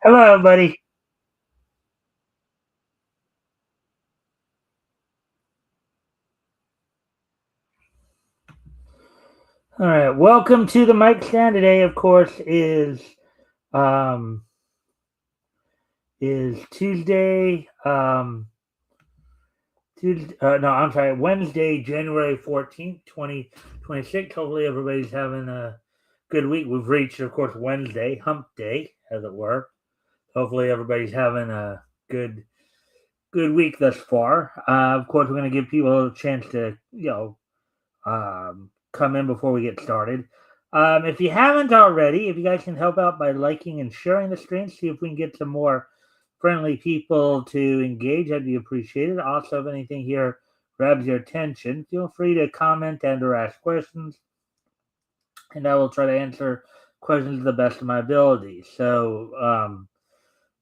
Hello, buddy. All right, welcome to the Mikestand. Today, of course, um is Tuesday. Tuesday. No, I'm sorry, Wednesday, January 14th, 2026. Hopefully, everybody's having a good week. We've reached, of course, Wednesday, Hump Day, as it were. Hopefully, everybody's having a good week thus far. Of course, we're going to give people a chance to come in before we get started. If you haven't already, if you guys can help out by liking and sharing the stream, see if we can get some more friendly people to engage, that'd be appreciated. Also, if anything here grabs your attention, feel free to comment and or ask questions, and I will try to answer questions to the best of my ability. So,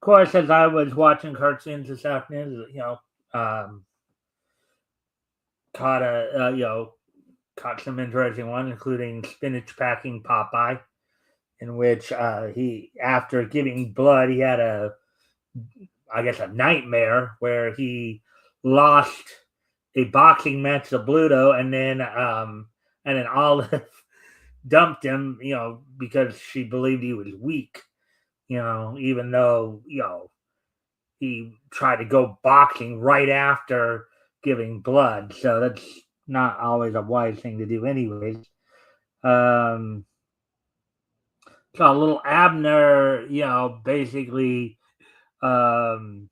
of course, as I was watching cartoons this afternoon, caught caught some interesting ones, including spinach packing Popeye, in which he, after giving blood, he had I guess, a nightmare where he lost a boxing match to Bluto, and then Olive dumped him, because she believed he was weak, even though he tried to go boxing right after giving blood. So that's not always a wise thing to do, anyways. Um, so little Abner, basically, um,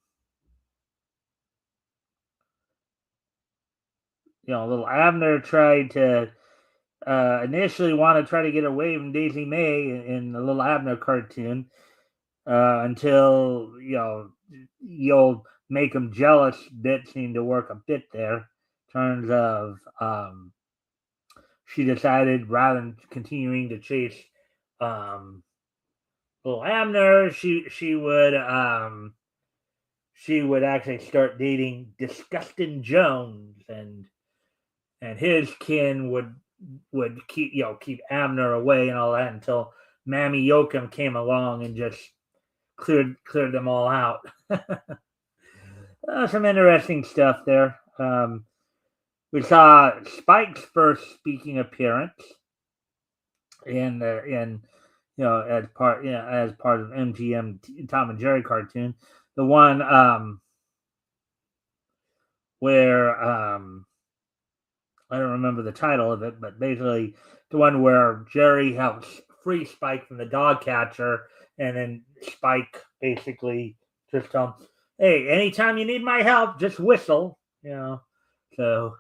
little Abner tried to initially want to try to get away from Daisy May in the little Abner cartoon until you'll make him jealous bit seemed to work a bit there. Terms of she decided rather than continuing to chase um, little Abner, she would actually start dating Disgusting Jones, and his kin would keep Abner away and all that until Mammy Yoakum came along and just cleared them all out. Some interesting stuff there. We saw Spike's first speaking appearance in as part of MGM Tom and Jerry cartoon. The one where I don't remember the title of it, but basically the one where Jerry helps free Spike from the dog catcher, and then Spike basically just tells him, "Hey, anytime you need my help, just whistle." So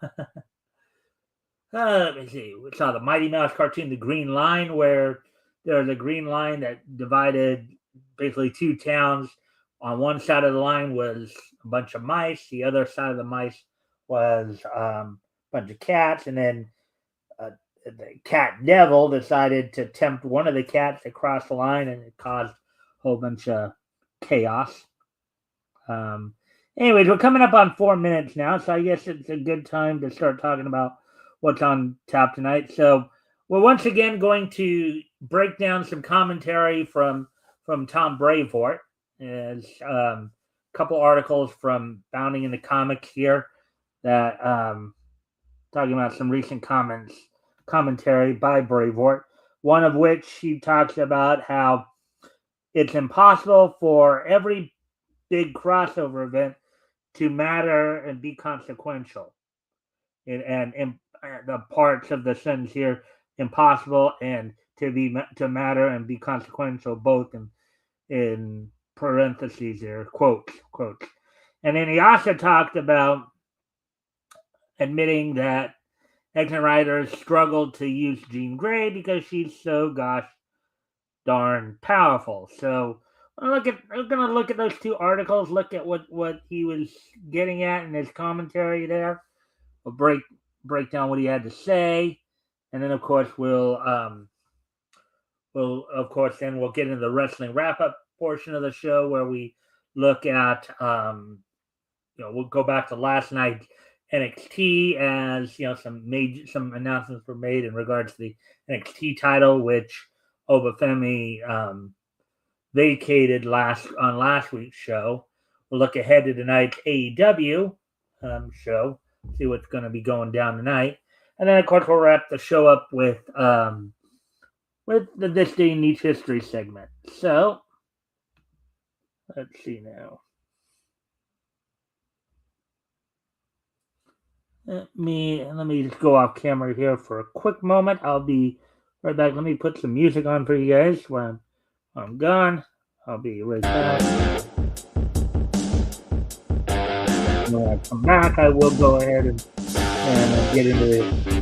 let me see. We saw the Mighty Mouse cartoon, The Green Line, where there's a green line that divided basically two towns. On one side of the line was a bunch of mice. The other side of the mice was a bunch of cats. And then uh, the cat devil decided to tempt one of the cats to cross the line, and it caused a whole bunch of chaos. Um, Anyways, we're coming up on 4 minutes now, so I guess it's a good time to start talking about what's on tap tonight. So we're once again going to break down some commentary from Tom Brevoort. There's a couple articles from Bounding in the Comics here that talking about some recent commentary by Brevoort. One of which he talks about how it's impossible for every big crossover event to matter and be consequential. And the parts of the sentence here, impossible and to matter and be consequential, both in parentheses there, quotes. And then he also talked about admitting that X-Men writers struggled to use Jean Grey because she's so gosh darn powerful. So we're gonna look at those two articles, look at what he was getting at in his commentary there. We'll break down what he had to say, and then of course we'll get into the wrestling wrap up portion of the show where we look at we'll go back to last night's NXT, as some announcements were made in regards to the NXT title, which Obafemi vacated on last week's show. We'll look ahead to tonight's AEW show, see what's going to be going down tonight, and then of course we'll wrap the show up with the This Day in Niche History segment. So let's see now. Let me just go off camera here for a quick moment. I'll be right back. Let me put some music on for you guys when I'm gone. I'll be right back. When I come back, I will go ahead and get into it.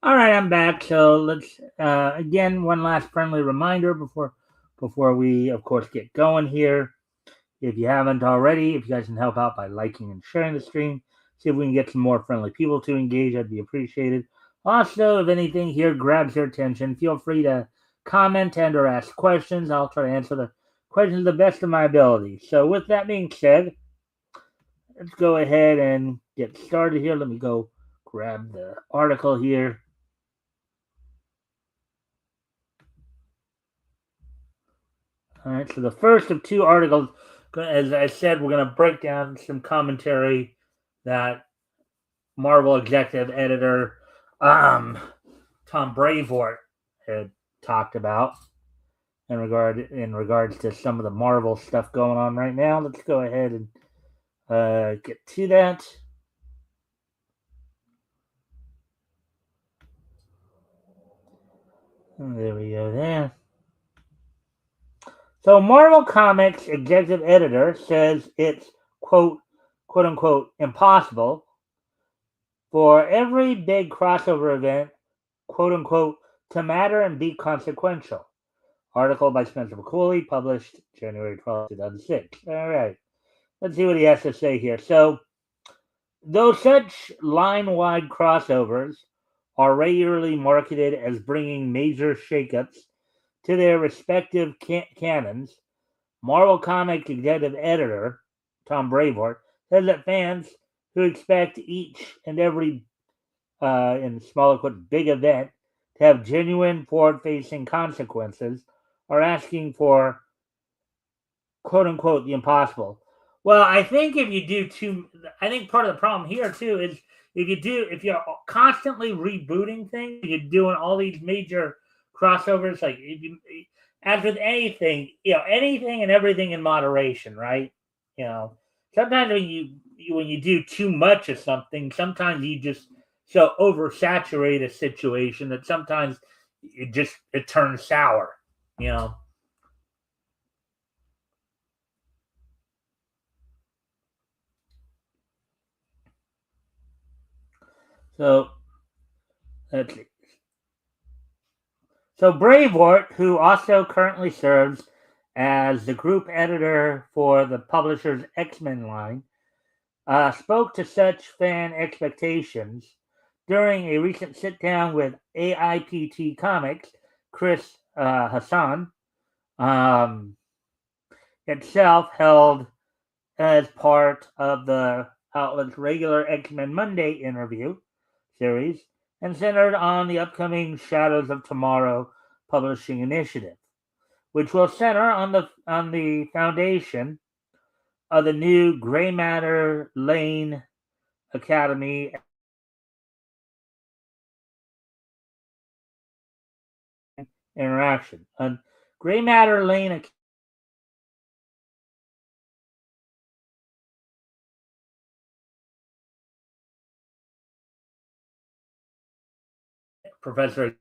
All right, I'm back. So let's again one last friendly reminder before we of course get going here. If you haven't already, if you guys can help out by liking and sharing the stream, see if we can get some more friendly people to engage. That'd be appreciated. Also, if anything here grabs your attention, feel free to comment and or ask questions. I'll try to answer the questions to the best of my ability. So with that being said, let's go ahead and get started here. Let me go grab the article here. All right, so the first of two articles, as I said, we're going to break down some commentary that Marvel executive editor Tom Brevoort had talked about in regards to some of the Marvel stuff going on right now. Let's go ahead and get to that. And there we go there. So Marvel Comics executive editor says it's quote unquote impossible for every big crossover event, quote unquote, to matter and be consequential. Article by Spencer McCooley, published January 12, 2006. All right. Let's see what he has to say here. So, though such line-wide crossovers are regularly marketed as bringing major shakeups to their respective canons, Marvel Comics executive editor Tom Brevoort says that fans who expect each and every in smaller quote big event to have genuine forward-facing consequences are asking for quote unquote the impossible. Well, I think if you do I think part of the problem here too is if you're constantly rebooting things, you're doing all these major crossovers. Like as with anything, anything and everything in moderation, right? Sometimes when you do too much of something, sometimes you just so oversaturate a situation that sometimes it turns sour. So let's see. So Brevoort, who also currently serves as the group editor for the publisher's X-Men line, spoke to such fan expectations during a recent sit-down with AIPT Comics, Chris Hassan, itself held as part of the outlet's regular X-Men Monday interview series and centered on the upcoming Shadows of Tomorrow publishing initiative, which will center on the foundation of the new Gray Matter Lane Academy interaction. Gray Matter Lane Professor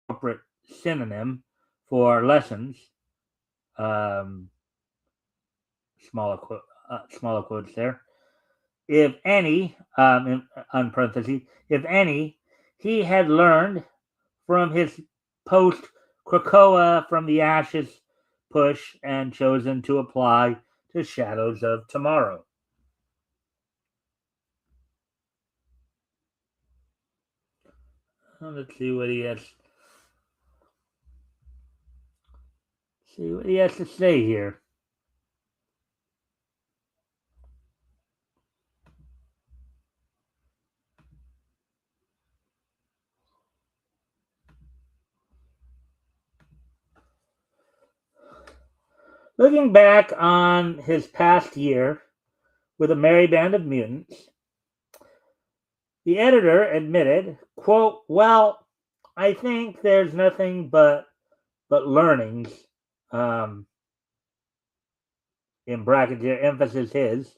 corporate synonym for lessons. Um, smaller quotes there. If any, on parentheses, if any, he had learned from his post Krakoa from the ashes push and chosen to apply to Shadows of Tomorrow. Let's see what he has. See what he has to say here. Looking back on his past year with a merry band of mutants, the editor admitted, quote, well, I think there's nothing but learnings, in brackets here, emphasis his,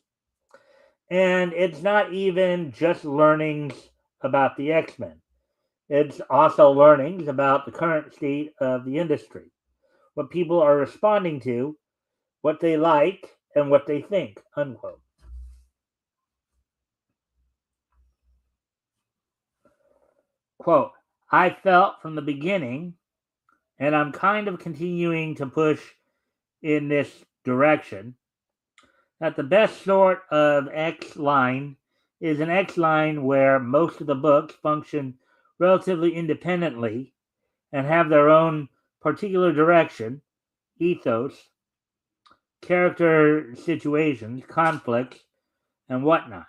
and it's not even just learnings about the X-Men. It's also learnings about the current state of the industry, what people are responding to, what they like, and what they think, unquote. Quote, I felt from the beginning, and I'm kind of continuing to push in this direction, that the best sort of X line is an X line where most of the books function relatively independently and have their own particular direction, ethos, character situations, conflicts, and whatnot,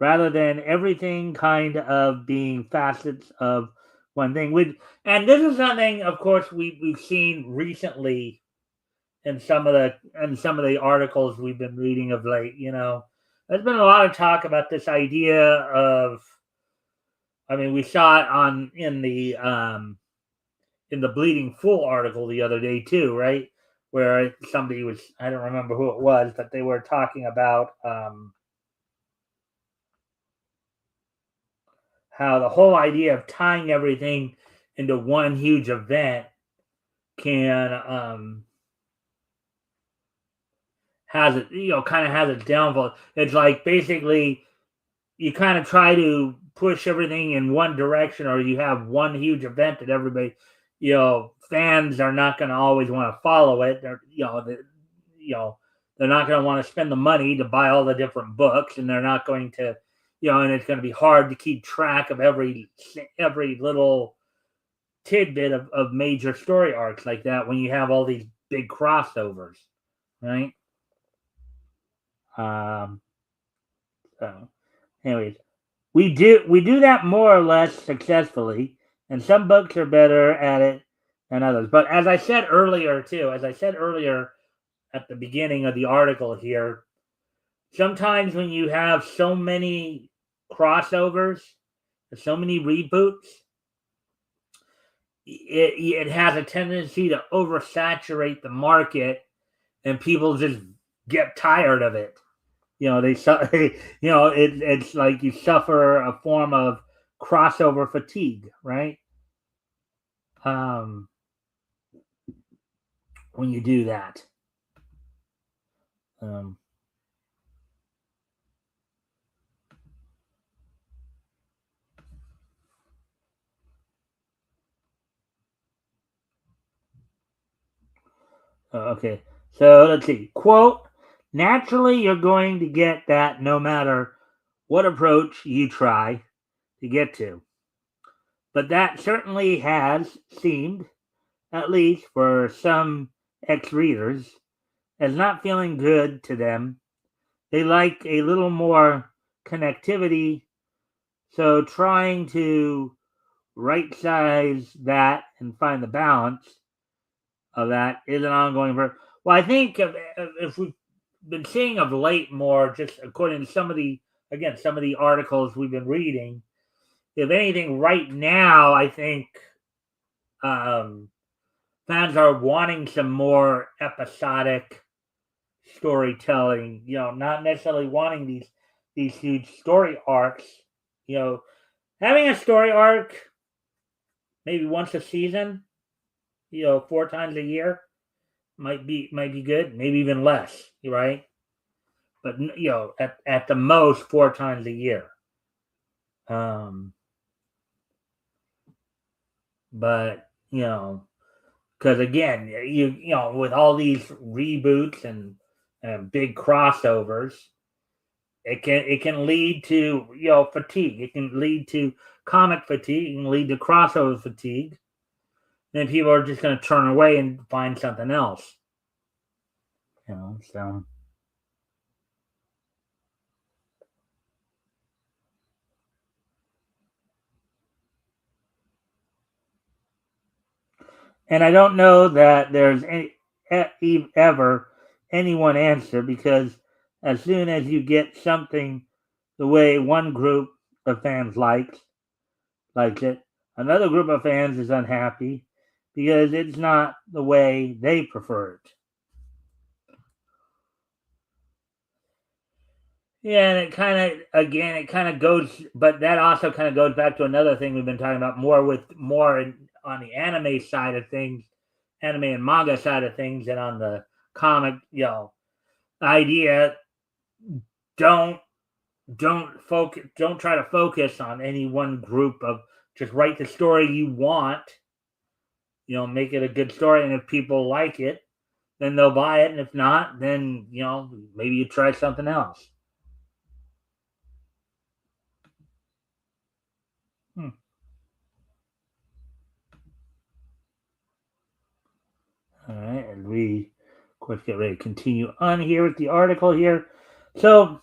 rather than everything kind of being facets of one thing. And this is something, of course, we've seen recently in some of the articles we've been reading of late. There's been a lot of talk about this idea of. I mean, we saw it in the Bleeding Fool article the other day too, right? Where somebody was, I don't remember who it was, but they were talking about how the whole idea of tying everything into one huge event can has it, kind of has its downfall. It's like basically you kind of try to push everything in one direction, or you have one huge event that everybody, fans are not going to always want to follow it. They're not going to want to spend the money to buy all the different books, and they're not going to, and it's going to be hard to keep track of every little tidbit of major story arcs like that when you have all these big crossovers, right? So, anyways, we do that more or less successfully, and some books are better at it than others. But as I said earlier at the beginning of the article here, sometimes when you have so many crossovers, so many reboots, it has a tendency to oversaturate the market, and people just get tired of it. It's like you suffer a form of crossover fatigue, right? When you do that. Okay, so let's see. Quote, naturally, you're going to get that no matter what approach you try to get to. But that certainly has seemed, at least for some ex-readers, as not feeling good to them. They like a little more connectivity, so trying to right size that and find the balance of that is an ongoing work. Well, I think if we've been seeing of late more, just according to some of the articles we've been reading, if anything, right now, I think fans are wanting some more episodic storytelling. Not necessarily wanting these huge story arcs. Having a story arc maybe once a season, 4 times a year might be good. Maybe even less, right? But at the most 4 times a year. But because again, with all these reboots and big crossovers, it can lead to fatigue. It can lead to comic fatigue. It can lead to crossover fatigue. Then people are just going to turn away and find something else. So. And I don't know that there's ever any one answer, because as soon as you get something the way one group of fans likes it, another group of fans is unhappy because it's not the way they prefer it. Yeah, and it kind of goes, but that also kind of goes back to another thing we've been talking about more on the anime side of things, anime and manga side of things, and on the comic, idea. Don't don't try to focus on any one group of, just write the story you want. Make it a good story, and if people like it, then they'll buy it, and if not, then maybe you try something else. Hmm. All right, and we, of course, get ready to continue on here with the article here. So,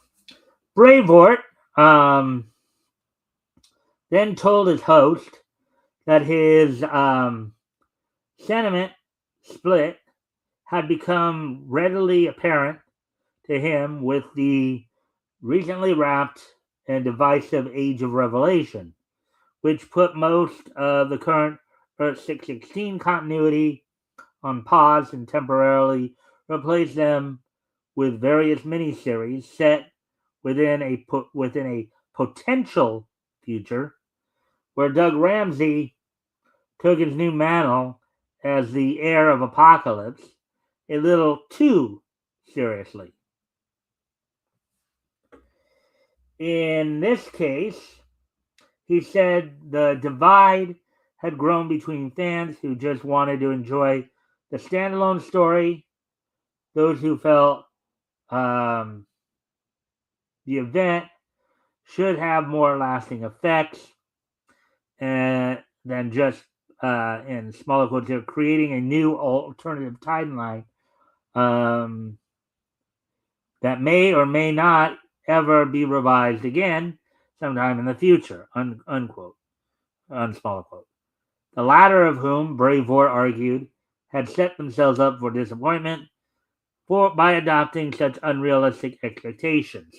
Bravort then told his host that his sentiment split had become readily apparent to him with the recently wrapped and divisive Age of Revelation, which put most of the current Earth 616 continuity on pause and temporarily replaced them with various miniseries set within a potential future where Doug Ramsey took his new mantle as the heir of Apocalypse a little too seriously. In this case, he said the divide had grown between fans who just wanted to enjoy the standalone story, those who felt the event should have more lasting effects than just, in smaller quotes here, creating a new alternative timeline that may or may not ever be revised again sometime in the future, unquote, unsmaller quote. The latter of whom, Bravort argued, had set themselves up for disappointment by adopting such unrealistic expectations.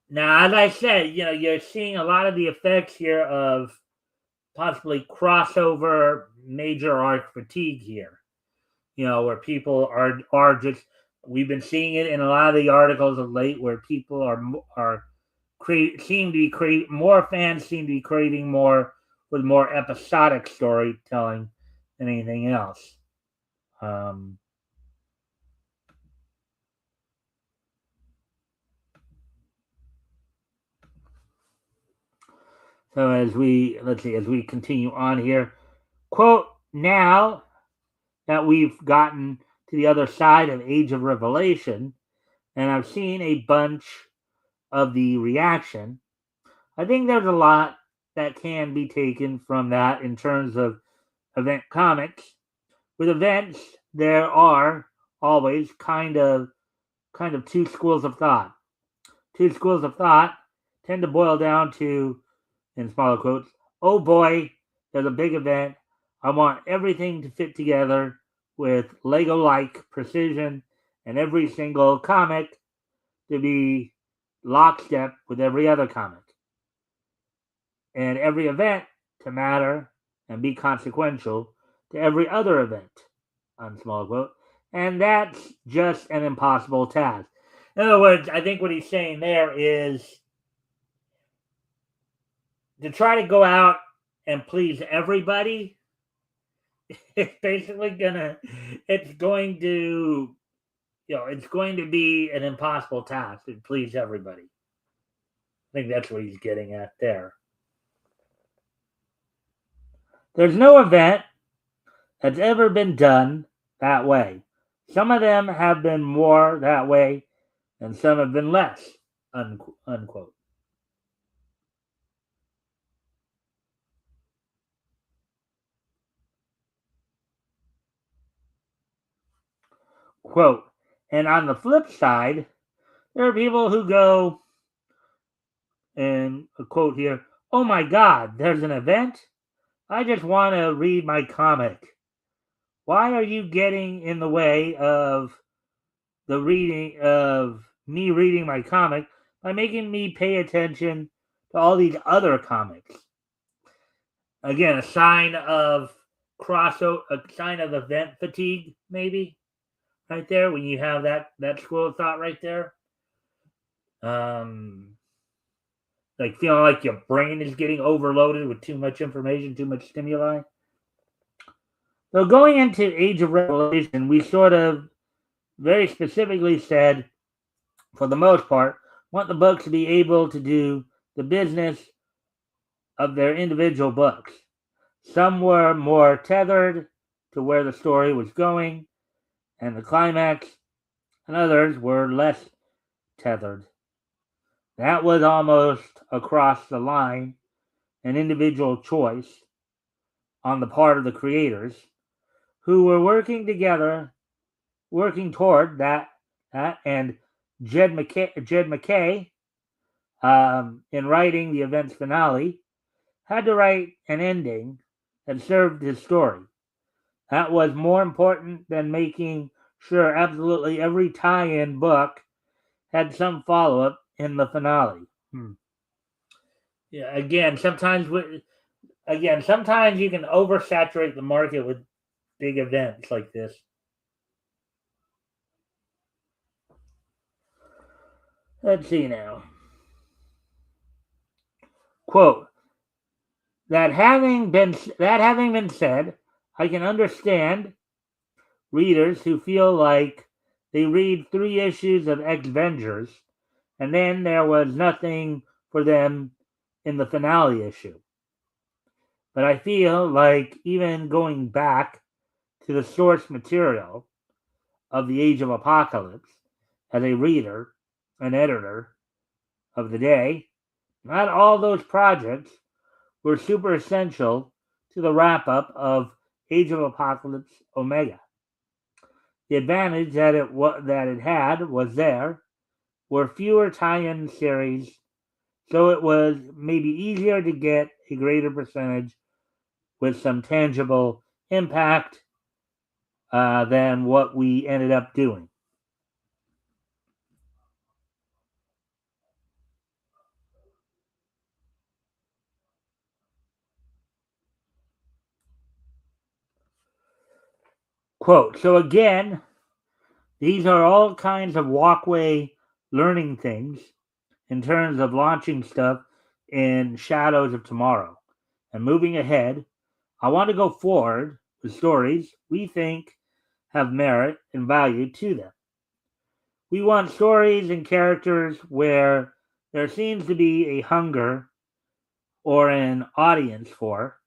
Now, as I said, you're seeing a lot of the effects here of possibly crossover major arc fatigue here. Where people are just, we've been seeing it in a lot of the articles of late, where people seem to be creating more, fans seem to be creating more with more episodic storytelling than anything else. So as we continue on here, quote, now that we've gotten to the other side of Age of Revelation, and I've seen a bunch of the reaction, I think there's a lot that can be taken from that in terms of event comics. With events, there are always kind of two schools of thought. Two schools of thought tend to boil down to, in smaller quotes, oh boy, there's a big event. I want everything to fit together with Lego-like precision, and every single comic to be lockstep with every other comic, and every event to matter, and be consequential to every other event, unsmall quote. And that's just an impossible task. In other words, I think what he's saying there is to try to go out and please everybody. It's basically it's going to, it's going to be an impossible task to please everybody. I think that's what he's getting at there. There's no event that's ever been done that way. Some of them have been more that way, and some have been less, unquote. Quote, and on the flip side, there are people who go, and a quote here, oh my God, there's an event? I just want to read my comic. Why are you getting in the way of the reading of me reading my comic by making me pay attention to all these other comics? Again, a sign of a sign of event fatigue, maybe, right there when you have that school of thought right there. Like feeling like your brain is getting overloaded with too much information, too much stimuli. So going into Age of Revelation, we sort of very specifically said, for the most part, want the books to be able to do the business of their individual books. Some were more tethered to where the story was going and the climax, and others were less tethered. That was almost across the line, an individual choice on the part of the creators who were working together, working toward that and Jed MacKay, in writing the event's finale, had to write an ending that served his story. That was more important than making sure absolutely every tie-in book had some follow-up in the finale. Yeah, sometimes you can oversaturate the market with big events like this. Let's see now. Quote, that having been said, I can understand readers who feel like they read 3 issues of X-Vengers and then there was nothing for them in the finale issue. But I feel like even going back to the source material of the Age of Apocalypse as a reader, an editor of the day, not all those projects were super essential to the wrap-up of Age of Apocalypse Omega. The advantage that it had was there were fewer tie-in series, so it was maybe easier to get a greater percentage with some tangible impact than what we ended up doing. Quote, so again, these are all kinds of walkway learning things in terms of launching stuff in Shadows of Tomorrow. And moving ahead, I want to go forward with stories we think have merit and value to them. We want stories and characters where there seems to be a hunger or an audience for,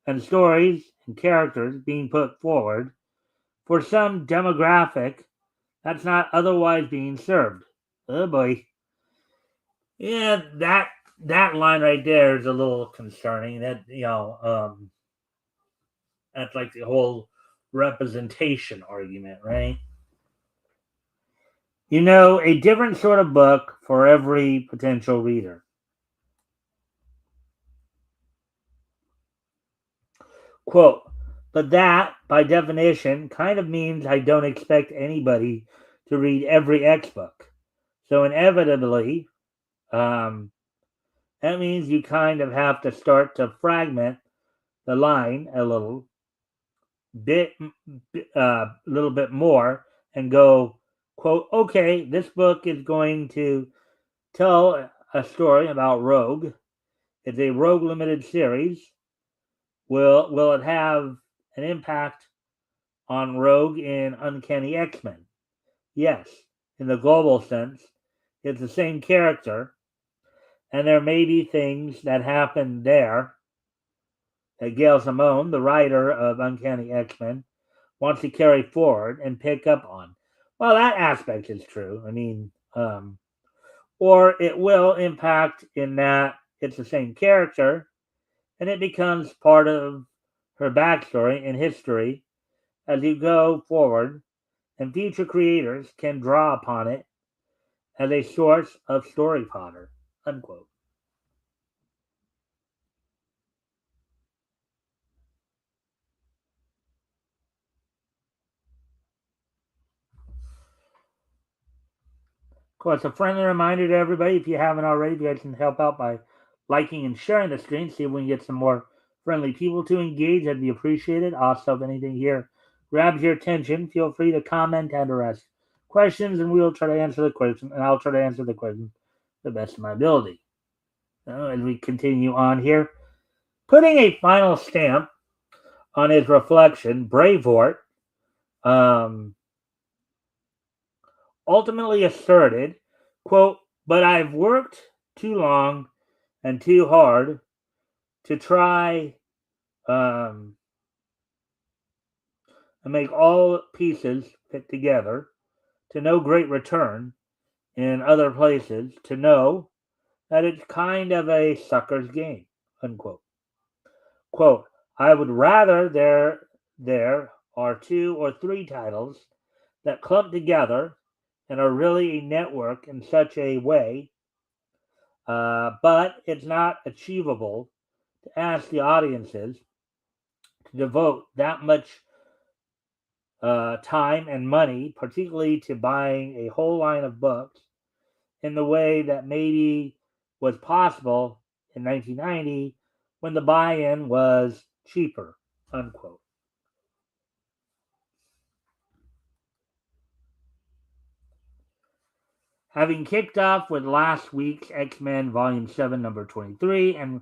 and stories and characters being put forward for some demographic that's not otherwise being served. Oh boy. Yeah, that line right there is a little concerning. That that's like the whole representation argument, right? A different sort of book for every potential reader. Quote, but that, by definition, kind of means I don't expect anybody to read every X book. So inevitably, that means you kind of have to start to fragment the line little bit more and go, quote, okay, this book is going to tell a story about Rogue. It's a Rogue limited series. Will it have an impact on Rogue in Uncanny X-Men? Yes, in the global sense, it's the same character, and there may be things that happen there that Gail Simone, the writer of Uncanny X-Men, wants to carry forward and pick up on. Well, that aspect is true. I mean, or it will impact in that it's the same character and it becomes part of her backstory and history as you go forward, and future creators can draw upon it as a source of story fodder. Unquote. Of course, a friendly reminder to everybody, if you haven't already, if you guys can help out by liking and sharing the screen, see if we can get some more friendly people to engage. That'd be appreciated. Also, if anything here grabs your attention, feel free to comment and or ask questions, and we'll try to answer the question, and I'll try to answer the question to the best of my ability. As we continue on here, putting a final stamp on his reflection, Braveheart ultimately asserted, quote, but I've worked too long and too hard to try and make all pieces fit together to no great return in other places to know that it's kind of a sucker's game, unquote. Quote, I would rather there are two or three titles that clump together and are really a network in such a way, but it's not achievable to ask the audiences to devote that much time and money, particularly to buying a whole line of books, in the way that maybe was possible in 1990 when the buy-in was cheaper, unquote. Having kicked off with last week's X-Men Volume 7, number 23, and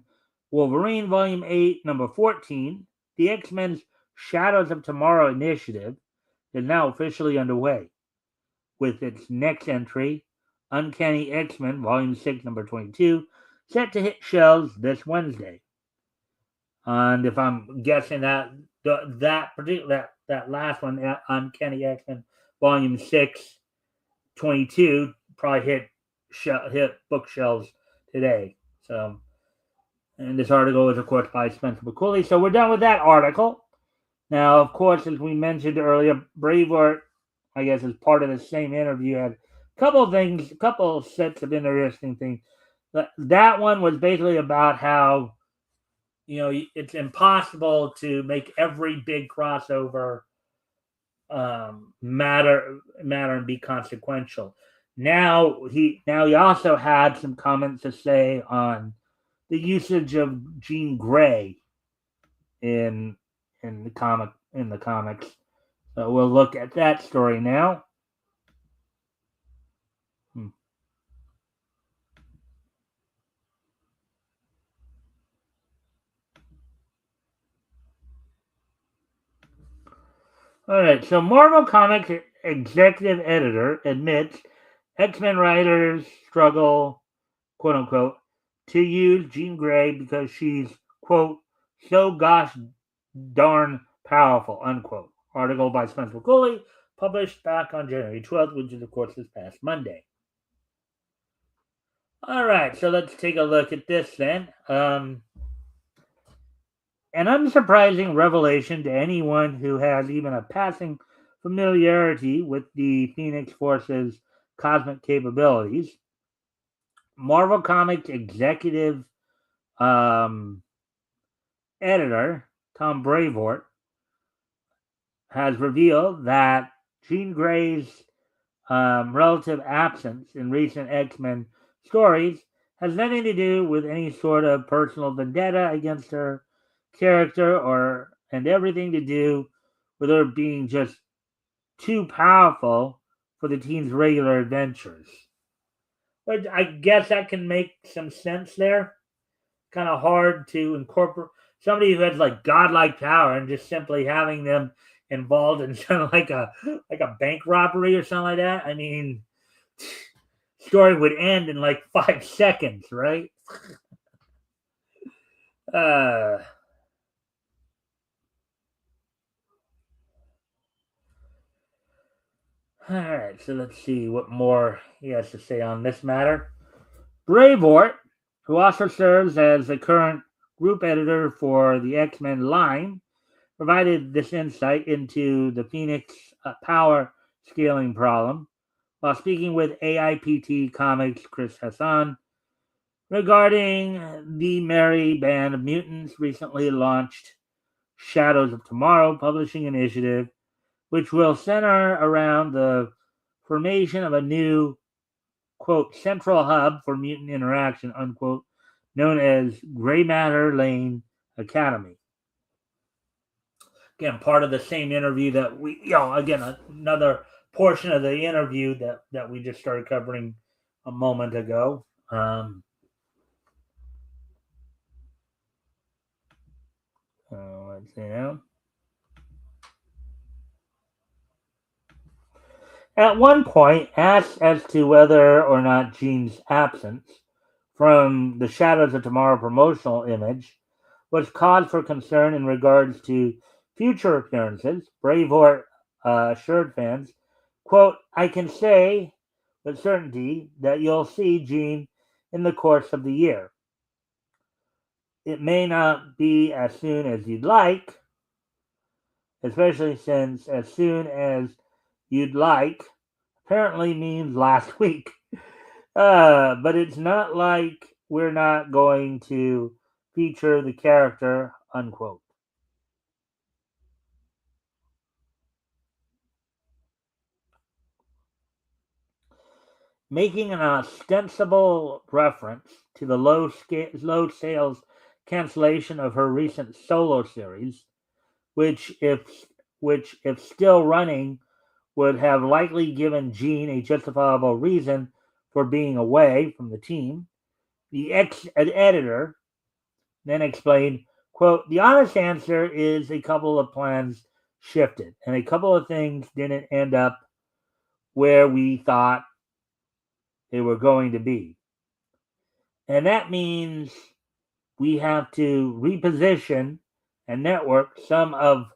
Wolverine Volume 8, number 14, the X-Men's Shadows of Tomorrow initiative is now officially underway, with its next entry, Uncanny X-Men Volume 6, number 22, set to hit shelves this Wednesday. And if I'm guessing that that last one, Uncanny X-Men Volume 6, 22, probably hit bookshelves today. So, and this article is, of course, by Spencer McCulley. So we're done with that article. Now, of course, as we mentioned earlier, Braveheart, I guess, as part of the same interview, had a couple of things, a couple of sets of interesting things. That one was basically about how, it's impossible to make every big crossover matter and be consequential. Now he also had some comments to say on the usage of Jean Grey in the comics. So we'll look at that story now. All right, so Marvel Comics executive editor admits X-Men writers struggle, quote unquote, to use Jean Grey because she's, quote, so gosh darn powerful, unquote. Article by Spencer McCulley, published back on January 12th, which is, of course, this past Monday. All right, so let's take a look at this then. An unsurprising revelation to anyone who has even a passing familiarity with the Phoenix Force's cosmic capabilities. Marvel Comics executive editor Tom Brevoort has revealed that Jean Grey's relative absence in recent X-Men stories has nothing to do with any sort of personal vendetta against her. character and everything to do with her being just too powerful for the team's regular adventures. But I guess that can make some sense there. Kind of hard to incorporate somebody who has like godlike power and just simply having them involved in kind of like a bank robbery or something like that. I mean, story would end in like 5 seconds, right? Uh, all right, so let's see what more he has to say on this matter. Bravort, who also serves as the current group editor for the X-Men line, provided this insight into the Phoenix power scaling problem while speaking with AIPT Comics' Chris Hassan regarding the merry band of mutants recently launched Shadows of Tomorrow publishing initiative, which will center around the formation of a new, quote, central hub for mutant interaction, unquote, known as Gray Matter Lane Academy. Again, part of the same interview that again, another portion of the interview that we just started covering a moment ago. Let's see now. At one point, asked as to whether or not Jean's absence from the Shadows of Tomorrow promotional image was cause for concern in regards to future appearances, Braveheart assured fans, quote, I can say with certainty that you'll see Jean in the course of the year. It may not be as soon as you'd like, especially since as soon as you'd like apparently means last week. But it's not like we're not going to feature the character, unquote. Making an ostensible reference to the low sales cancellation of her recent solo series, which if still running would have likely given Jean a justifiable reason for being away from the team. The ex-editor then explained, quote, the honest answer is a couple of plans shifted and a couple of things didn't end up where we thought they were going to be. And that means we have to reposition and network some of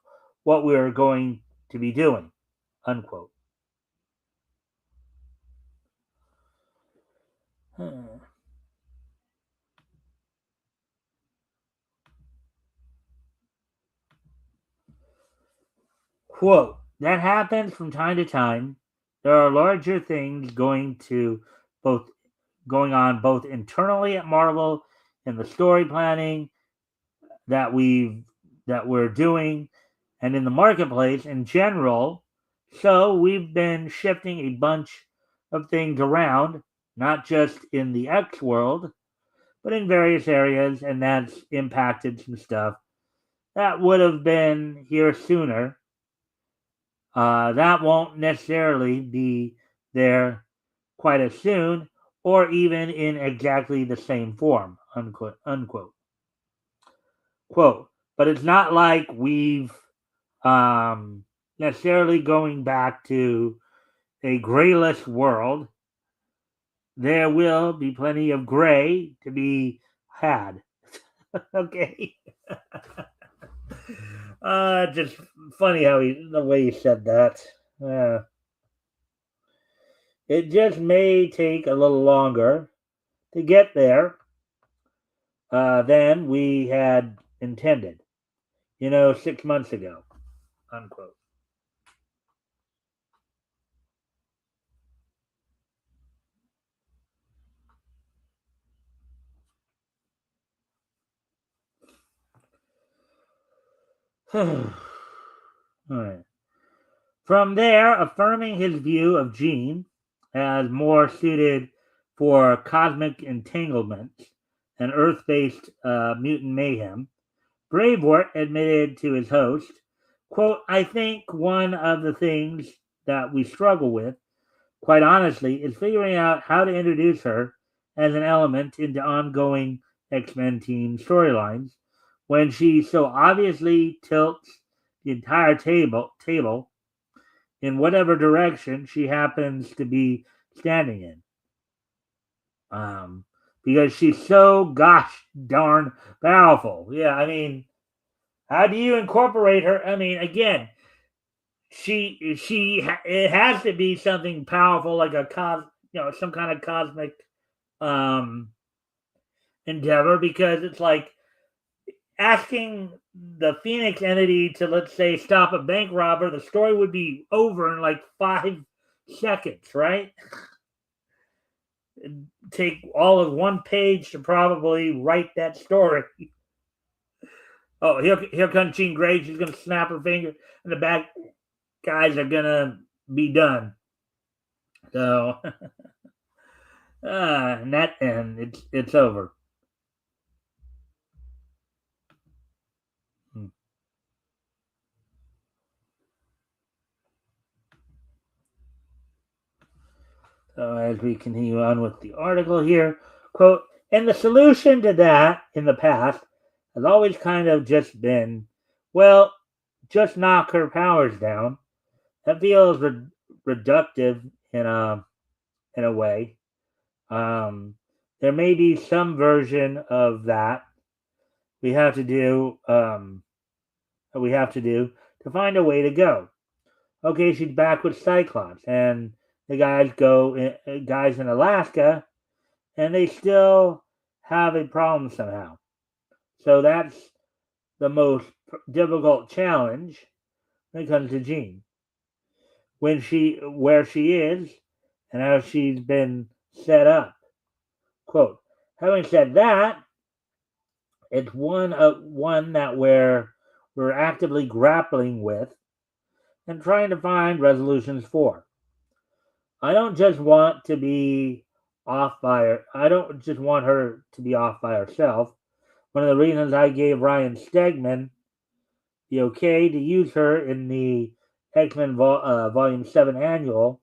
what we're going to be doing, unquote. Quote, that happens from time to time. There are larger things both going on both internally at Marvel and the story planning that we're doing and in the marketplace in general. So we've been shifting a bunch of things around, not just in the X world, but in various areas, and that's impacted some stuff that would have been here sooner. That won't necessarily be there quite as soon, or even in exactly the same form, unquote, unquote. Quote, but it's not like we've necessarily going back to a grayless world. There will be plenty of gray to be had. Okay. Just funny how the way he said that. It just may take a little longer to get there than we had intended. 6 months ago, unquote. All right. From there, affirming his view of Jean as more suited for cosmic entanglements and Earth-based mutant mayhem, Bravewort admitted to his host, quote, I think one of the things that we struggle with, quite honestly, is figuring out how to introduce her as an element into ongoing X-Men team storylines when she so obviously tilts the entire table in whatever direction she happens to be standing in. Because she's so gosh darn powerful. Yeah, I mean, how do you incorporate her? I mean, again, it has to be something powerful like some kind of cosmic um endeavor, because it's like asking the Phoenix entity to, let's say, stop a bank robber. The story would be over in like 5 seconds, right? It'd take all of one page to probably write that story. Oh, here comes Jean Grey. She's gonna snap her finger, and the bad guys are gonna be done. So, and it's over. Hmm. So as we continue on with the article here, quote, and the solution to that in the past has always kind of just been, well, just knock her powers down. That feels reductive in a way. Um, there may be some version of that we have to do to find a way to go. Okay, she's back with Cyclops, and the guys in Alaska, and they still have a problem somehow. So that's the most difficult challenge when it comes to Jean. Where she is and how she's been set up. Quote, having said that, it's one that we're actively grappling with and trying to find resolutions for. I don't just want to be off by her. I don't just want her to be off by herself. One of the reasons I gave Ryan Stegman the okay to use her in the X-Men Volume 7 annual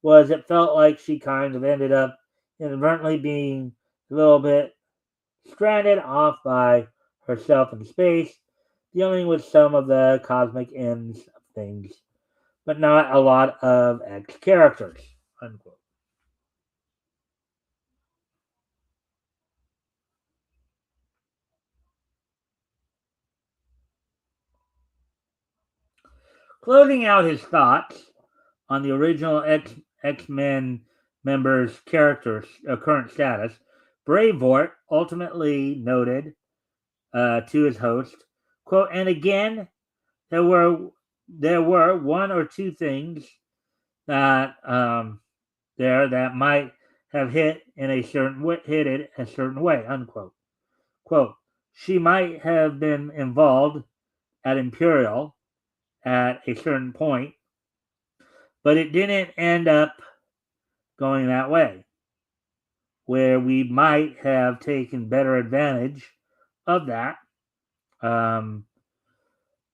was it felt like she kind of ended up inadvertently being a little bit stranded off by herself in space, dealing with some of the cosmic ends of things, but not a lot of X characters. Unquote. Closing out his thoughts on the original X Men members' characters' current status, Bravort ultimately noted to his host, "quote And again, there were one or two things that that might have hit it a certain way." Unquote. Quote: She might have been involved at Imperial at a certain point, but it didn't end up going that way, where we might have taken better advantage of that. Um,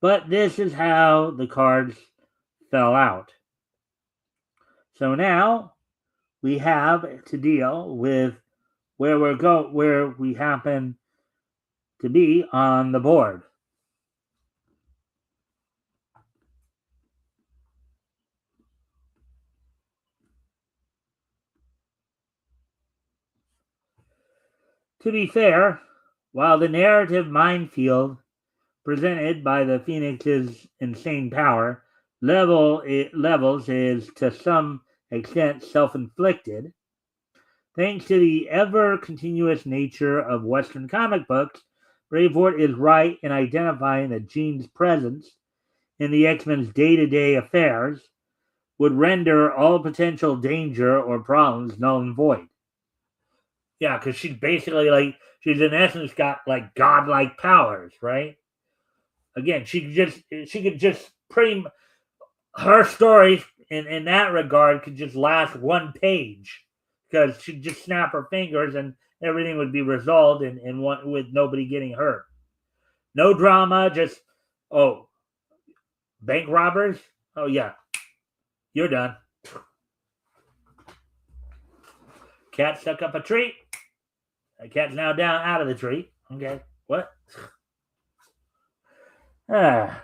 but this is how the cards fell out. So now we have to deal with where we happen to be on the board. To be fair, while the narrative minefield presented by the Phoenix's insane power levels is to some extent self-inflicted, thanks to the ever-continuous nature of Western comic books, Bravort is right in identifying that Jean's presence in the X-Men's day-to-day affairs would render all potential danger or problems null and void. Yeah, because she's in essence got like godlike powers, right? Again, she could just pretty her story in that regard could just last one page because she'd just snap her fingers and everything would be resolved in one with nobody getting hurt. No drama, just, oh, bank robbers? Oh, yeah, you're done. Cat stuck up a tree. The cat's now down out of the tree. Okay, what? Ah.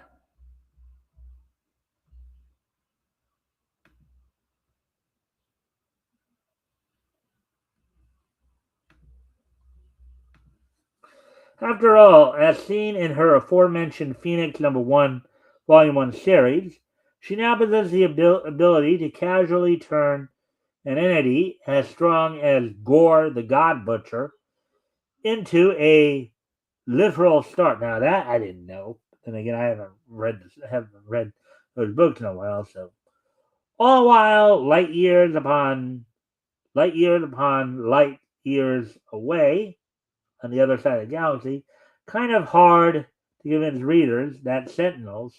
After all, as seen in her aforementioned Phoenix #1, Volume 1 series, she now possesses the ability to casually turn an entity as strong as Gore the God Butcher into a literal start. Now that I didn't know. Then again, I haven't read those books in a while. So all while light years upon light years away on the other side of the galaxy, kind of hard to convince readers that Sentinels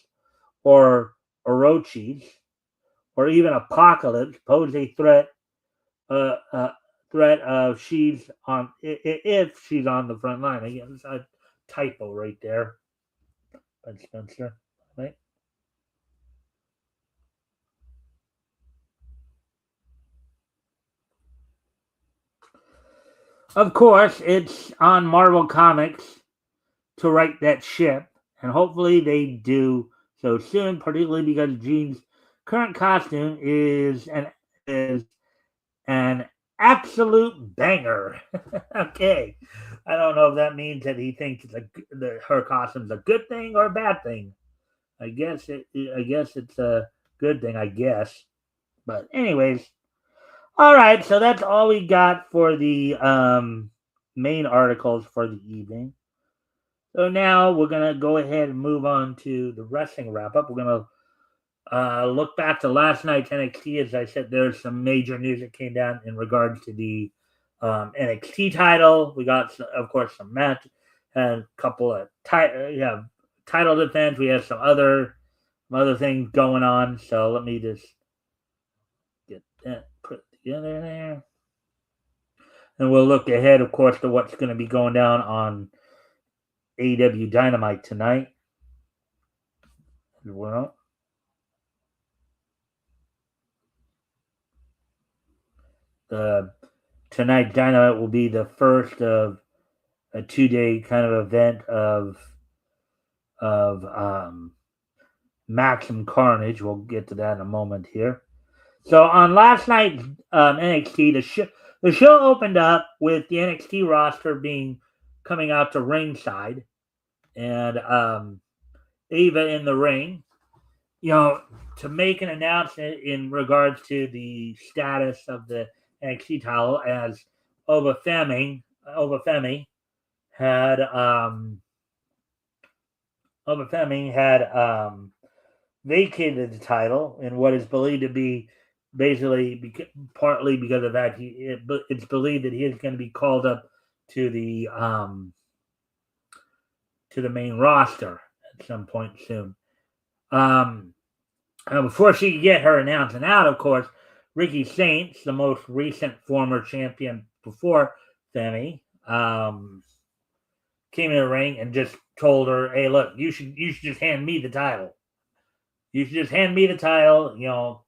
or Orochis or even Apocalypse pose a uh, uh, threat of she's on if she's on the front line. Again, it's a typo right there, by Spencer. Right? Of course, it's on Marvel Comics to write that ship, and hopefully they do so soon. Particularly because Jean's current costume is an absolute banger. Okay, I don't know if that means that he thinks that her costume's a good thing or a bad thing. I guess it's a good thing. I guess, but anyways, all right. So that's all we got for the main articles for the evening. So now we're gonna go ahead and move on to the wrestling wrap up. We're gonna look back to last night's NXT. As I said, there's some major news that came down in regards to the NXT title. We got, of course, some match and a couple of title defense. We have some other things going on. So let me just get that put together there, and we'll look ahead, of course, to what's going to be going down on AEW Dynamite tonight as well. Tonight Dynamite will be the first of a 2-day kind of event of Maximum Carnage. We'll get to that in a moment here. So on last night's NXT, the show opened up with the NXT roster coming out to ringside, and Ava in the ring, to make an announcement in regards to the status of the NXT title, as Obafemi had vacated the title in what is believed to be basically partly because of that. It's believed that he is going to be called up to the main roster at some point soon. Before she could get her announcement out, of course, Ricky Saints, the most recent former champion before Femi, came in the ring and just told her, "Hey, look, you should just hand me the title. You should just hand me the title,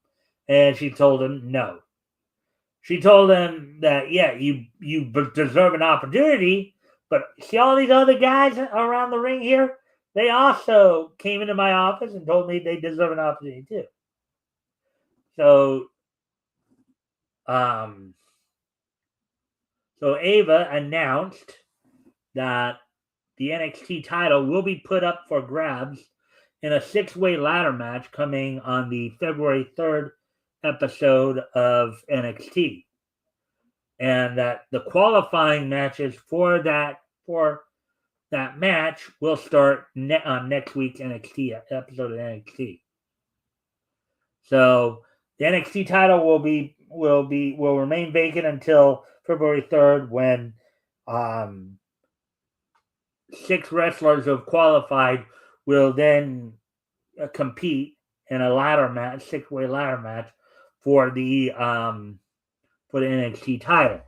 And she told him no. She told him that, yeah, you deserve an opportunity, but see all these other guys around the ring here? They also came into my office and told me they deserve an opportunity too. So, Ava announced that the NXT title will be put up for grabs in a 6-way ladder match coming on the February 3rd episode of NXT. And that the qualifying matches for that match will start on next week's NXT episode of NXT. So the NXT title will remain vacant until February 3rd, when 6 wrestlers who have qualified will then compete in a ladder match, 6-way ladder match for the NXT title.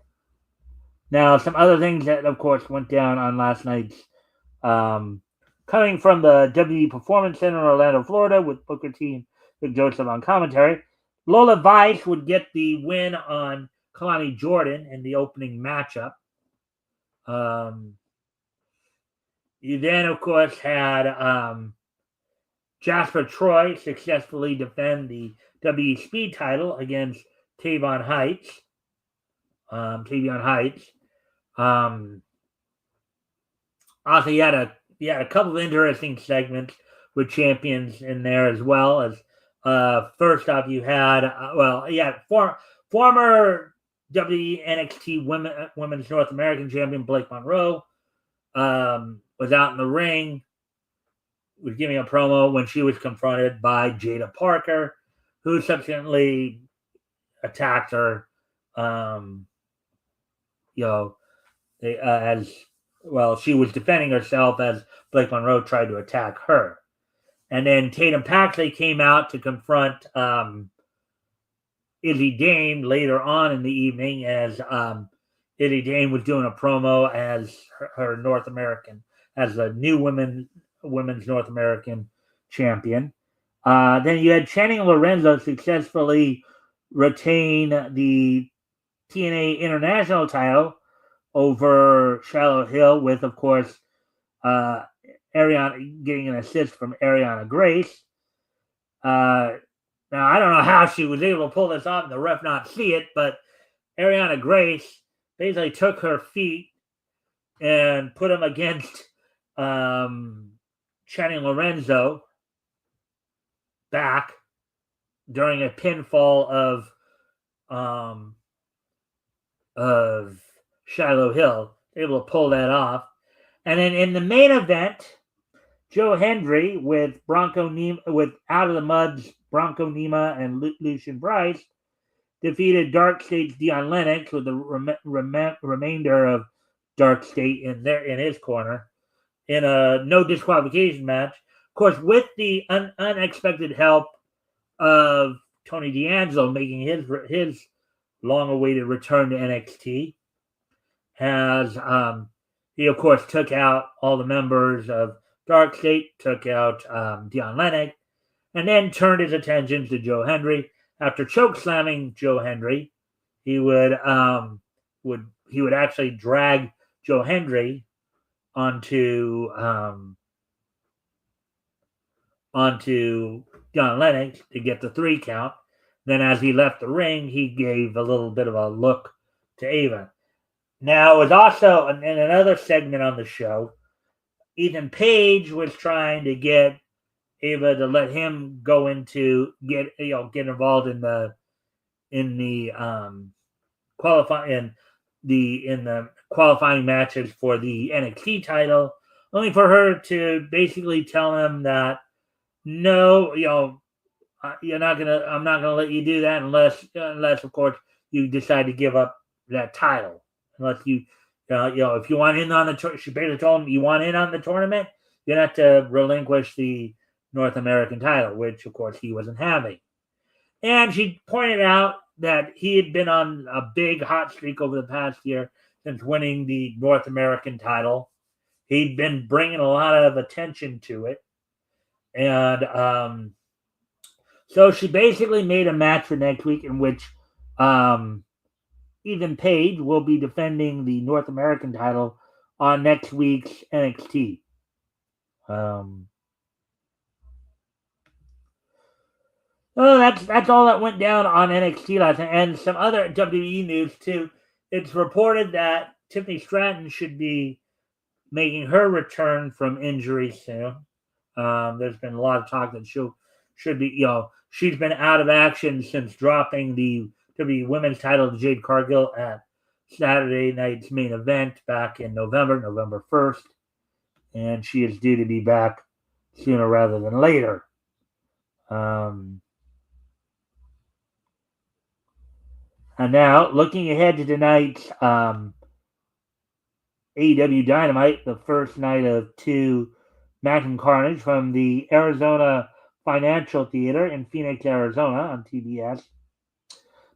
Now, some other things that, of course, went down on last night's Coming from the WWE Performance Center in Orlando, Florida, with Booker T and Vic Joseph on commentary, Lola Vice would get the win on Kalani Jordan in the opening matchup. You then, of course, had Jasper Troy successfully defend the WWE Speed title against Tavion Heights. Also, you had a couple of interesting segments with champions in there as well. As first off, you had former WWE NXT Women's North American Champion Blake Monroe was out in the ring, was giving a promo when she was confronted by Jada Parker, who subsequently attacked her. As well, she was defending herself as Blake Monroe tried to attack her. And then Tatum Paxley came out to confront Izzy Dane later on in the evening as Izzy Dane was doing a promo as her North American, as the new women's North American champion. Then you had Channing Lorenzo successfully retain the TNA International title over Shiloh Hill with, of course, Ariana getting an assist from Ariana Grace. Now, I don't know how she was able to pull this off and the ref not see it, but Ariana Grace basically took her feet and put them against Channing Lorenzo back during a pinfall of Shiloh Hill, able to pull that off. And then in the main event, Joe Hendry with Out of the Mud's Bronco Nima and Lucian Bryce defeated Dark State's Dion Lennox with the remainder of Dark State in his corner in a no disqualification match. Of course, with the unexpected help of Tony D'Angelo making his long-awaited return to NXT, as he, of course, took out all the members of Dark State, took out Dion Lennox, and then turned his attention to Joe Hendry. After choke slamming Joe Hendry, he would actually drag Joe Hendry onto Dion Lennox to get the 3 count. Then as he left the ring, he gave a little bit of a look to Ava. Now, it was also in another segment on the show, Ethan Page was trying to get Ava to let him go into get involved in the qualifying matches for the NXT title, only for her to basically tell him that no, I'm not gonna let you do that unless of course you decide to give up that title. Unless you, if you want in on the she basically told him you want in on the tournament, you have to relinquish the North American title, which of course he wasn't having. And she pointed out that he had been on a big hot streak over the past year since winning the North American title. He'd been bringing a lot of attention to it. And so she basically made a match for next week in which Ethan Page will be defending the North American title on next week's NXT. That's all that went down on NXT last night, and some other WWE news too. It's reported that Tiffany Stratton should be making her return from injury soon. There's been a lot of talk that should be, she's been out of action since dropping the WWE Women's title to Jade Cargill at Saturday night's main event back in November 1st. And she is due to be back sooner rather than later. And now, looking ahead to tonight's AEW Dynamite, the first night of 2 Maximum Carnage from the Arizona Financial Theater in Phoenix, Arizona on TBS.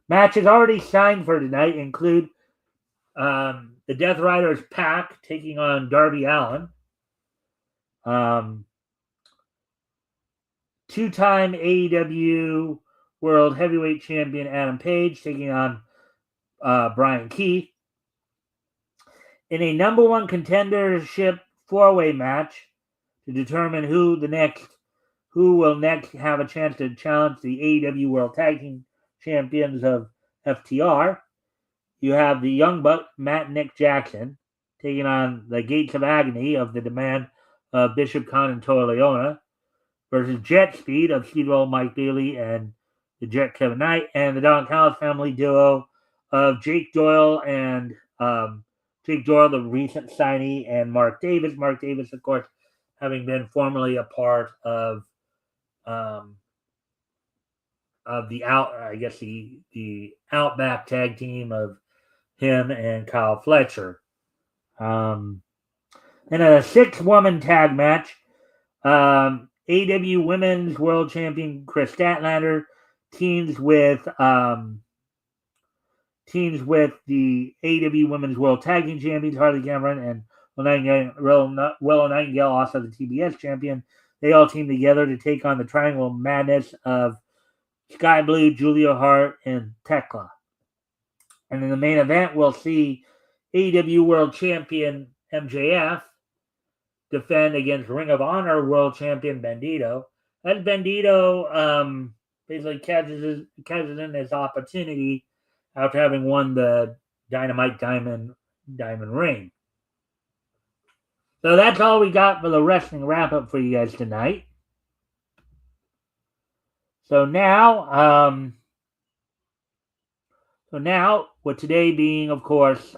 Matches already signed for tonight include the Death Riders Pac taking on Darby Allin. Two-time AEW World Heavyweight Champion Adam Page taking on Brian Keith in a number one contendership four-way match to determine who will next have a chance to challenge the AEW World Tag Team Champions of FTR. You have the Young Buck, Matt and Nick Jackson, taking on the Gates of Agony of the Demand of Bishop Khan and Toa Leona versus Jet Speed of Speedwell Mike Bailey and the Jet Kevin Knight, and the Don Callis family duo of Jake Doyle and Jake Doyle, the recent signee, and Mark Davis. Mark Davis, of course, having been formerly a part of the Outback tag team of him and Kyle Fletcher. In a 6-woman tag match, AEW Women's World Champion Chris Statlander teams with the AEW Women's World Tag Team Champions Harley Cameron and Willow Nightingale, also the TBS champion. They all team together to take on the Triangle Madness of Sky Blue, Julia Hart, and Tekla. And in the main event, we'll see AEW World Champion MJF defend against Ring of Honor World Champion Bandito. As Bandito basically catches in his opportunity after having won the Dynamite Diamond ring. So that's all we got for the wrestling wrap-up for you guys tonight. So now, with today being, of course,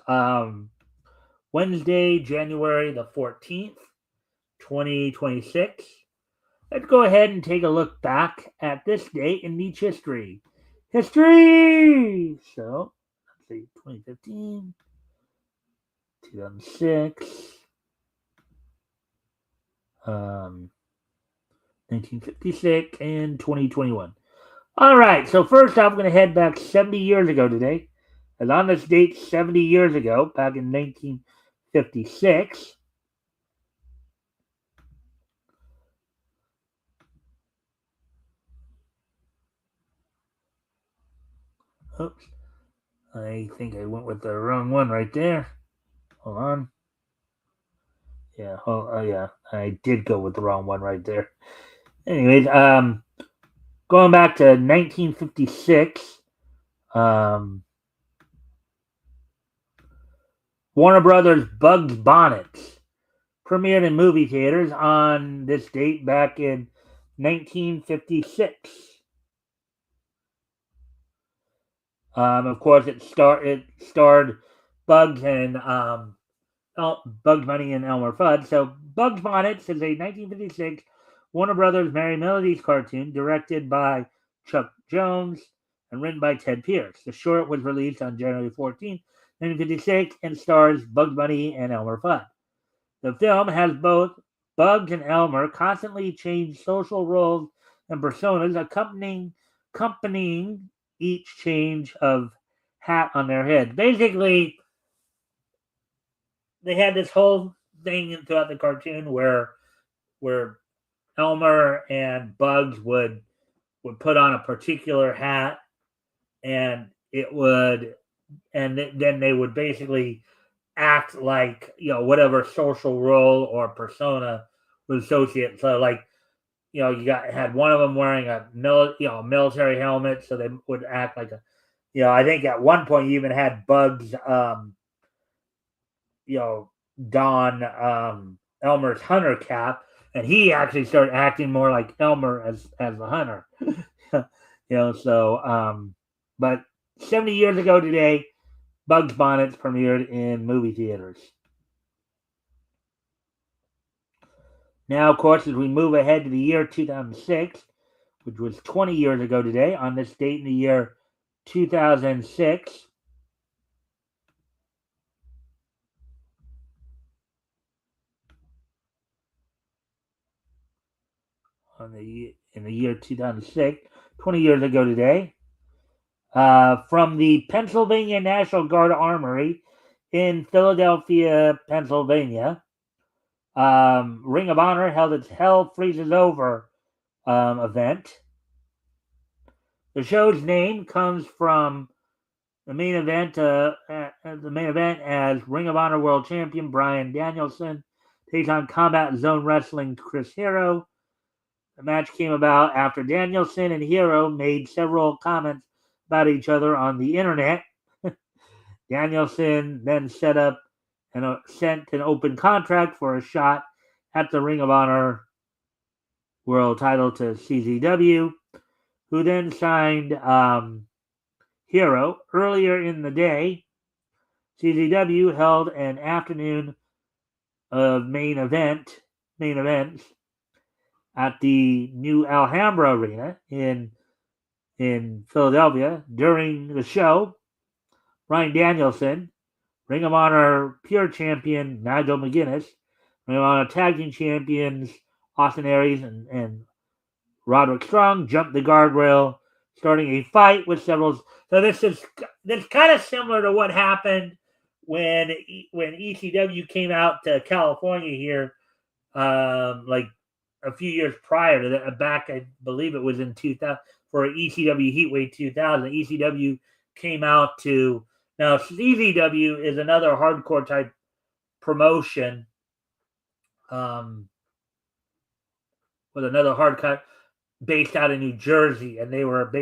Wednesday, January the 14th, 2026, let's go ahead and take a look back at this date in Beach history. So, let's see, 2015, 2006, 1956, and 2021. All right, so first off, I'm going to head back 70 years ago today. And on this date, 70 years ago, back in 1956, oops, I think I went with the wrong one right there. Hold on. Yeah, yeah, I did go with the wrong one right there. Anyways, going back to 1956, Warner Brothers' Bugs Bonnets premiered in movie theaters on this date back in 1956. Of course, it starred Bugs and Bugs Bunny and Elmer Fudd. So, Bugs Bonnets is a 1956 Warner Brothers Merry Melodies cartoon directed by Chuck Jones and written by Ted Pierce. The short was released on January 14, 1956, and stars Bugs Bunny and Elmer Fudd. The film has both Bugs and Elmer constantly change social roles and personas, accompanying each change of hat on their head. Basically, they had this whole thing throughout the cartoon where Elmer and Bugs would put on a particular hat, and then they would basically act like, whatever social role or persona was associated. So, like, you had one of them wearing a military helmet, so they would act like I think at one point you even had Bugs, don Elmer's hunter cap, and he actually started acting more like Elmer as the hunter. But 70 years ago today, Bugs Bonnets premiered in movie theaters. Now, of course, as we move ahead to the year 2006, which was 20 years ago today, on this date in the year 2006, in the year 2006, 20 years ago today, from the Pennsylvania National Guard Armory in Philadelphia, Pennsylvania, Ring of Honor held its Hell Freezes Over event. The show's name comes from the main event. As Ring of Honor World Champion Bryan Danielson takes on Combat Zone Wrestling Chris Hero. The match came about after Danielson and Hero made several comments about each other on the internet. Danielson then set up and sent an open contract for a shot at the Ring of Honor World title to CZW, who then signed Hero. Earlier in the day, CZW held an afternoon of main events at the new Alhambra Arena in Philadelphia. During the show, Bryan Danielson, Ring of Honor Pure Champion Nigel McGuinness, Ring of Honor Tag Team Champions Austin Aries and Roderick Strong jumped the guardrail, starting a fight with several. So this kind of similar to what happened when ECW came out to California here, like a few years prior to that. Back, I believe it was in 2000 for ECW Heatwave 2000. ECW came out to. Now, CZW is another hardcore type promotion with another hardcore based out of New Jersey, and they were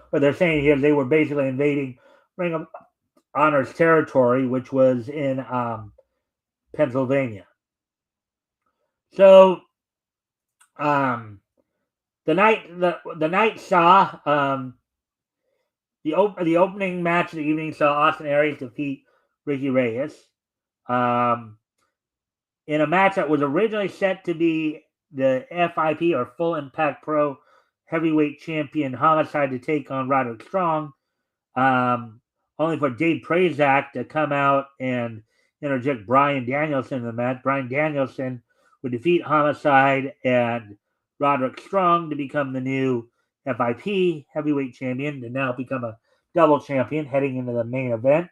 what they're saying here, they were basically invading Ring of Honor's territory, which was in Pennsylvania. So the night saw the opening match of the evening saw Austin Aries defeat Ricky Reyes in a match that was originally set to be the FIP or Full Impact Pro Heavyweight Champion Homicide to take on Roderick Strong, only for Dave Prazak to come out and interject Bryan Danielson in the match. Bryan Danielson would defeat Homicide and Roderick Strong to become the new FIP Heavyweight Champion, to now become a double champion heading into the main event.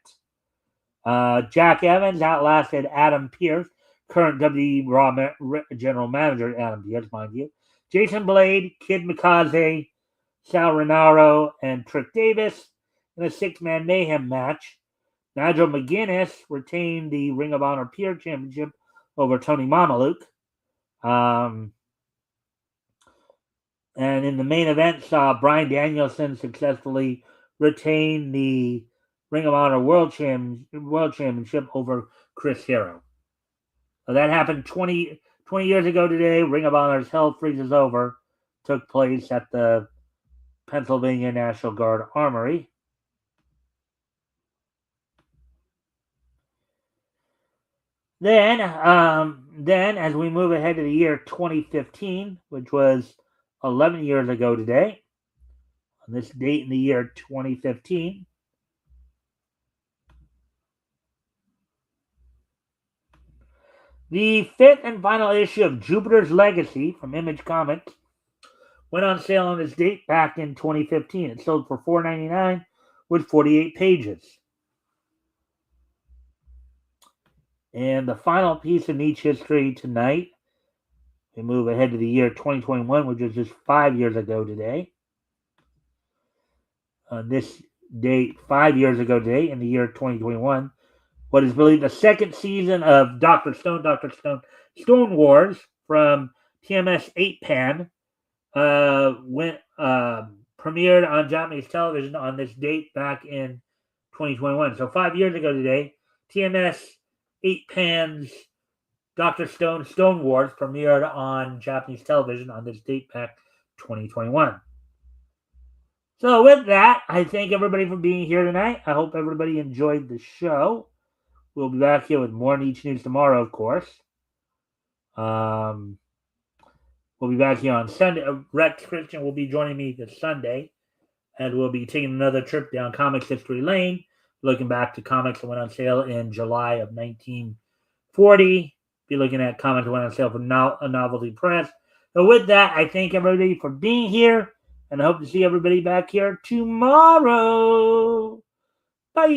Jack Evans outlasted Adam Pearce, current WWE Raw General Manager Adam Pearce, mind you. Jason Blade, Kid Mikaze, Sal Renaro, and Trick Davis in a six-man mayhem match. Nigel McGuinness retained the Ring of Honor Pure Championship over Tony Mamaluke. And in the main event, saw Bryan Danielson successfully retain the Ring of Honor World Championship over Chris Hero. So that happened 20 years ago today. Ring of Honor's Hell Freezes Over took place at the Pennsylvania National Guard Armory. Then, as we move ahead to the year 2015, which was 11 years ago today, on this date in the year 2015, the fifth and final issue of Jupiter's Legacy from Image Comics went on sale on this date back in 2015. It sold for $4.99 with 48 pages. And the final piece in each history tonight, we move ahead to the year 2021, which was just 5 years ago today. On this date, 5 years ago today, in the year 2021, what is believed the second season of Dr. Stone Wars from TMS 8-Pan premiered on Japanese television on this date back in 2021. So 5 years ago today, TMS 8-Pan's Dr. Stone Wars premiered on Japanese television on this date back 2021. So with that, I thank everybody for being here tonight. I hope everybody enjoyed the show. We'll be back here with more Niche News tomorrow, of course. We'll be back here on Sunday. Rex Christian will be joining me this Sunday, and we'll be taking another trip down Comics History Lane, looking back to comics that went on sale in July of 1940. Be looking at comics that went on sale from a Novelty Press. So with that, I thank everybody for being here, and I hope to see everybody back here tomorrow. Bye.